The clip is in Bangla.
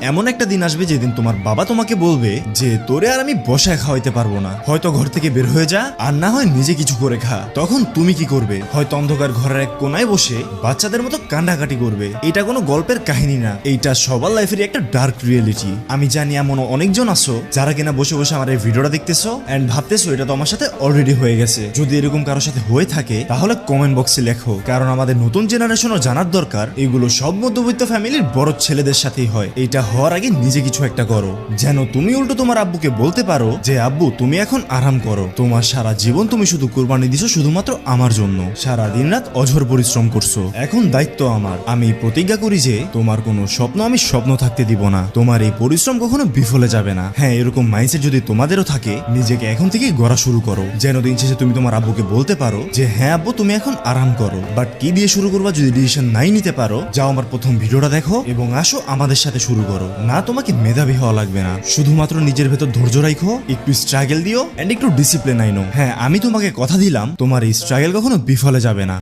এমন একটা দিন আসবে যেদিন তোমার বাবা তোমাকে বলবে যে তোরে আর আমি বসায় খাওয়াইতে পারবো না, হয়তো ঘর থেকে বের হয়ে যা আর না হয় নিজে কিছু করে খা। তখন তুমি কি করবে? হয়তো অন্ধকার ঘরের এক কোনায় বসে বাচ্চাদের মতো কান্নাকাটি করবে। এটা কোনো গল্পের কাহিনী না, এইটা সবার লাইফের একটা ডার্ক রিয়েলিটি। আমি জানি এমন অনেকজন আছো যারা কিনা বসে বসে আমার এই ভিডিওটা দেখতেছো এন্ড ভাবতেছো এটা তো আমার সাথে অলরেডি হয়ে গেছে। যদি এরকম কারোর সাথে হয়ে থাকে তাহলে কমেন্ট বক্সে লেখো, কারণ আমাদের নতুন জেনারেশনও জানার দরকার এগুলো সব মধ্যবিত্ত ফ্যামিলির বড় ছেলেদের সাথেই হয়। এটা হওয়ার আগে নিজে কিছু একটা করো, যেন তুমি উল্টো তোমার আব্বুকে বলতে পারো যে আব্বু তুমি এখন আরাম করো, তোমার সারা জীবন তুমি শুধু কুরবানি দিছো শুধুমাত্র আমার জন্য, সারা দিন রাত অঝোর পরিশ্রম করছো, এখন দায়িত্ব আমার। আমি প্রতিজ্ঞা করি যে তোমার কোনো স্বপ্ন আমি স্বপ্ন থাকতে দিব না, তোমার এই পরিশ্রম কখনো বিফলে যাবে না। হ্যাঁ, এরকম মাইন্ডসেট যদি তোমাদেরও থাকে নিজেকে এখন থেকেই গড়া শুরু করো, যেন দিন শেষে তুমি তোমার আব্বুকে বলতে পারো যে হ্যাঁ আব্বু তুমি এখন আরাম করো। বাট কি দিয়ে শুরু করবা যদি ডিসিশন নাই নিতে পারো? যাও আমার প্রথম ভিডিওটা দেখো এবং আসো আমাদের সাথে শুরু করো। না তোমাকে মেধাবী হওয়া লাগবে না, শুধুমাত্র নিজের ভেতর ধৈর্য রাখো, একটু স্ট্রাগল দিও এন্ড একটু ডিসিপ্লিন আইনো। হ্যাঁ, আমি তোমাকে কথা দিলাম তোমার এই স্ট্রাগল কখনো বিফলে যাবে না।